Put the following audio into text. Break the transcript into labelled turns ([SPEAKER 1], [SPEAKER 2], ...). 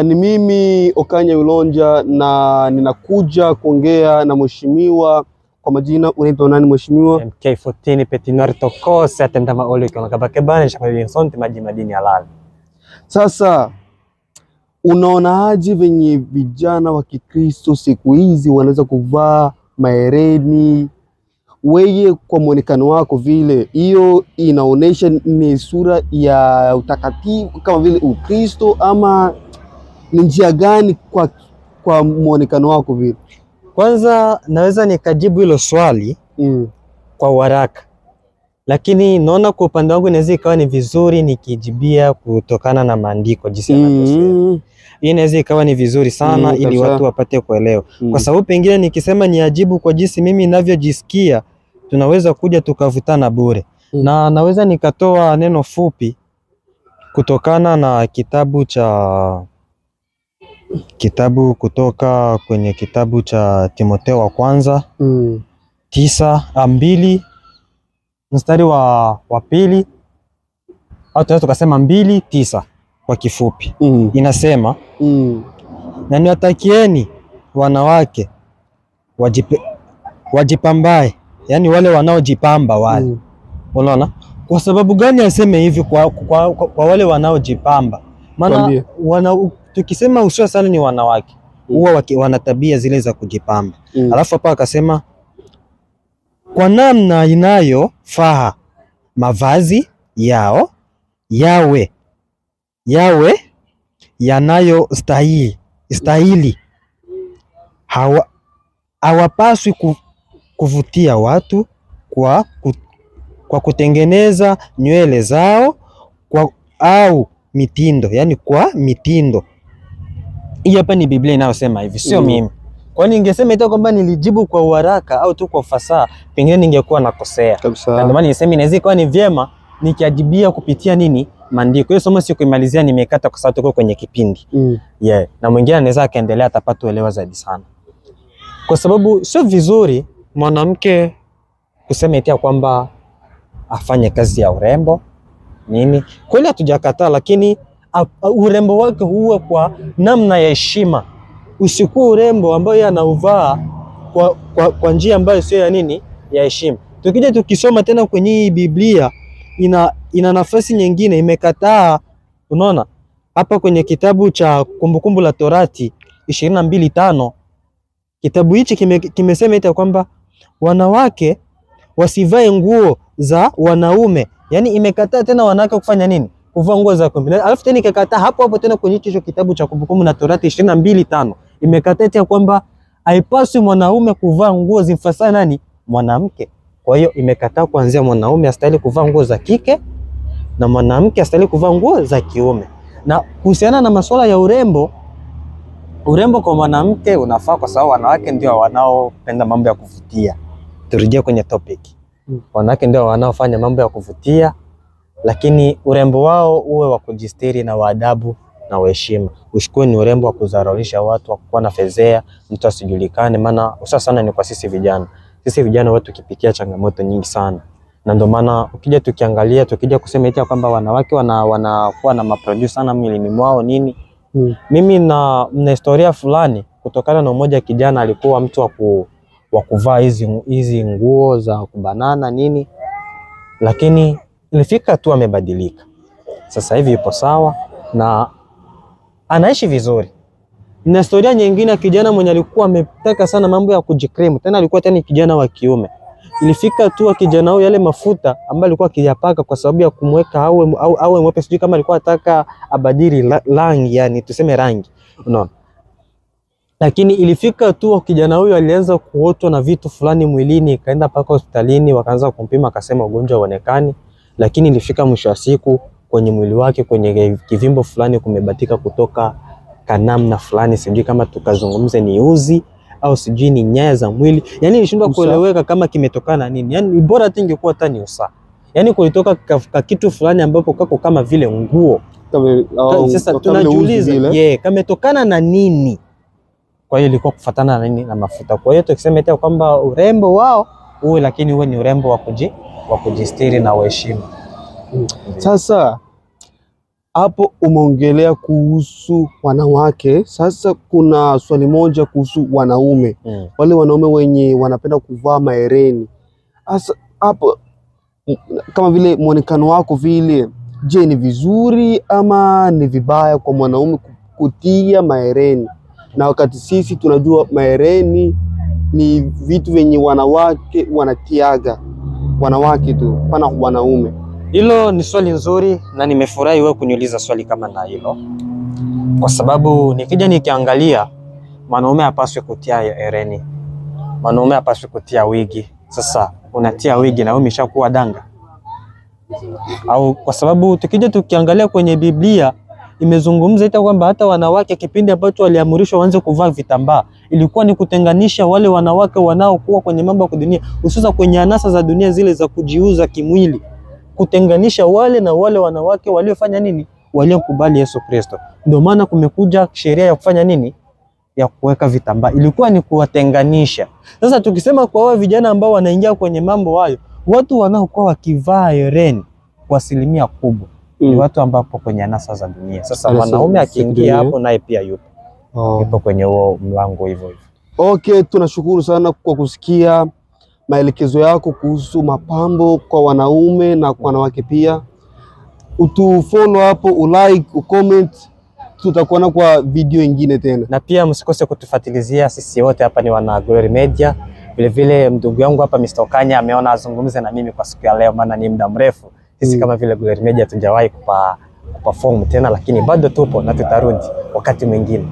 [SPEAKER 1] Ni mimi Okanya Ulonja na ninakuja kuongea na mheshimiwa. Kwa majina unaitwa nani mheshimiwa?
[SPEAKER 2] MK14 Petit Noir Tokose atenda maoli kwa kabake bana shaka sonte maji madini halali.
[SPEAKER 1] Sasa unaonaje venye vijana wa Kikristo siku hizi wanaweza kuvaa mahereni? Wewe kwa muonekano wako vile hiyo inaonesha ni sura ya utakatifu kama vile Ukristo, ama ni njia gani kwa muonekano wako vile?
[SPEAKER 2] Kwanza naweza nikajibu hilo swali kwa haraka, lakini naona kwa upande wangu inaweza ikawa ni vizuri nikijibia kutokana na maandiko jinsi yanavyosema. Hii inaweza ikawa ni vizuri sana ili watu wapate kuelewa. Kwa sababu pengine nikisema niajibu kwa jinsi mimi ninavyojisikia, tunaweza kuja tukavutana bure. Na naweza nikatoa neno fupi kutokana na kutoka kwenye kitabu cha Timotheo wa kwanza 9:2 mstari wa pili, au tunaweza tukasema 2:9 kwa kifupi. Inasema na niwatakieni wanawake wajipambae, yani wale wanaojipamba wale. Unaona? Kwa sababu gani aseme hivi kwa wale wanaojipamba? Maana tukisema usio sana ni wanawake huwa wana tabia zile za kujipamba. Alafu hapa akasema kwa namna inayofaa mavazi yao yawe yanayostahili. Hawapaswi kuvutia watu kwa kutengeneza nywele zao au mitindo, yani kwa mitindo. Hii hapa ni Biblia inayosema hivi, sio mimi. Kwani ningesema ita kwamba nilijibu kwa haraka au tu kwa fasaha, pengine ningekuwa nakosea. Na ndio maana nisema inaweza kuwa ni vyema nikiajibia kupitia nini? Maandiko. Hiyo somo sio kuimalizia, nimekata kwa sababu tuko kwenye kipindi. Na mwingine anaweza akaendelea atapata uelewa zaidi sana. Kwa sababu sio vizuri mwanamke kusema eti kwamba afanye kazi ya urembo nini. Kweli hatujakataa, lakini urembo wake huwa kwa namna ya heshima. Usikuwa urembo ambayo anauvaa kwa njia ambayo sio ya nini, ya heshima. Tukija tukisoma tena kwenye hii Biblia ina nafasi nyingine imekataa. Unaona? Hapa kwenye kitabu cha Kumbukumbu la Torati 22:5 kitabu hichi kimesema ita kwamba wanawake wasivae nguo za wanaume. Yani imekataa tena wanawake kufanya nini? Kuvaa nguo za wanaume. Alafu tena ikakataa hapo tena kwenye hicho kitabu cha Kumbukumbu la Torati 22:5 imekataa ita kwamba haipaswi mwanaume kuvaa nguo zimfasae nani? Mwanamke. Kwa hiyo imekataa kuanzia mwanaume astahili kuvaa nguo za kike na mwanamke astahili kuvaa nguo za kiume. Na kuhusiana na masuala ya urembo kwa mwanamke unafaa kwa sababu wanawake ndio wanaopenda mambo ya kuvutia. Turejea kwenye topic. Wanawake ndio wanaofanya mambo ya kuvutia, lakini urembo wao uwe wa kujistiri na waadabu na heshima. Usikuwe ni urembo wa kudharaulisha watu, wa kuwa na fezea, mtu asijulikane. Maana usasa sana ni kwa sisi vijana. Sisi vijana wetu tukipitia changamoto nyingi sana. Na ndio maana tukija kusema eti kwamba wanawake wanakuwa na maproduce sana mwilini mwao nini. Mimi na historia fulani kutokana na mmoja kijana alikuwa mtu wa kuvaa hizi nguo za kubanana nini, lakini ilifika tu amebadilika. Sasa hivi yupo sawa na anaishi vizuri. Na historia nyingine ya kijana mwenye alikuwa ametaka sana mambo ya kujicream, tena alikuwa tena kijana wa kiume. Ilifika tu kijana huyo yale mafuta ambayo alikuwa akiyapaka kwa sababu ya kumweka awe mweupe, sijui kama alikuwa ataka abadili rangi, yani tuseme rangi. Unaona? Lakini ilifika tu kijana huyo alianza kuotwa na vitu fulani mwilini, kaenda paka hospitalini, wakaanza kumpima, akasema ugonjwa uonekani. Lakini ilifika mwisho wa siku kwenye mwili wake kwenye kivimbo fulani kumebatika kutoka kanamna fulani, sijui kama tukazungumze ni uzi au sijui ni nyaya za mwili. Yani nilishindwa kueleweka kama kimetokana nini. Yani bora tu ingekuwa hata ni usa. Yani kulitoka kitu fulani ambapo kako kama vile nguo. Sasa tunajiuliza, kametokana na nini? Kwa hiyo ilikuwa kufatana na nini? Na mafuta. Kwa hiyo tukisema eti kwamba urembo wao uwe, lakini uwe ni urembo wa kujistiri na heshima.
[SPEAKER 1] Sasa hapo umeongelea kuhusu wanawake. Sasa kuna swali moja kuhusu wanaume. Wale wanaume wenye wanapenda kuvaa mahereni. Sasa hapo kama vile muonekano wako vile, je, ni vizuri ama ni vibaya kwa mwanaume kutia mahereni? Na wakati sisi tunajua mahereni ni vitu venye wanawake wanatiaga, wanawake tu, pana wanaume.
[SPEAKER 2] Hilo ni swali nzuri na nimefurahi wewe kuniuliza swali kama na hilo, kwa sababu nikija nikiangalia, mwanaume hapaswi kutia hereni, mwanaume hapaswi kutia wigi. Sasa unatia wigi na wewe umeshakuwa danga? Au kwa sababu tukija tukiangalia kwenye Biblia imezungumza ita kwamba hata wanawake kipindi ambacho waliamrishwa waanze kuvaa vitambaa ilikuwa ni kutenganisha wale wanawake wanaokuwa kwenye mambo ya dunia, hususa kwenye anasa za dunia zile za kujiuza kimwili, kutenganisha wale na wale wanawake waliofanya nini, waliokubali Yesu Kristo. Ndio maana kumekuja sheria ya kufanya nini, ya kuweka vitambaa, ilikuwa ni kuwatenganisha. Sasa tukisema kwa wao vijana ambao wanaingia kwenye mambo hayo, watu wanaokuwa wakivaa hereni kwa asilimia kubwa ni watu ambao kwenye anasa za dunia. Sasa mwanaume akiingia hapo naye pia yupo kwenye huo mlango hivyo hivyo.
[SPEAKER 1] Okay, tunashukuru sana kwa kusikia maelekezo yako kuhusu mapambo kwa wanaume na kwa wanawake pia. Utufollow hapo, ulike, ucomment, tutakuona kwa video nyingine tena.
[SPEAKER 2] Na pia msikose kutufuatilizia, sisi wote hapa ni wana Glory Media. Vile vile ndugu yangu hapa Mr. Okanya ameona azungumze na mimi kwa siku ya leo, maana ni muda mrefu sisi kama vile Glory Media tujawahi kuperform tena, lakini bado tupo na tutarudi wakati mwingine.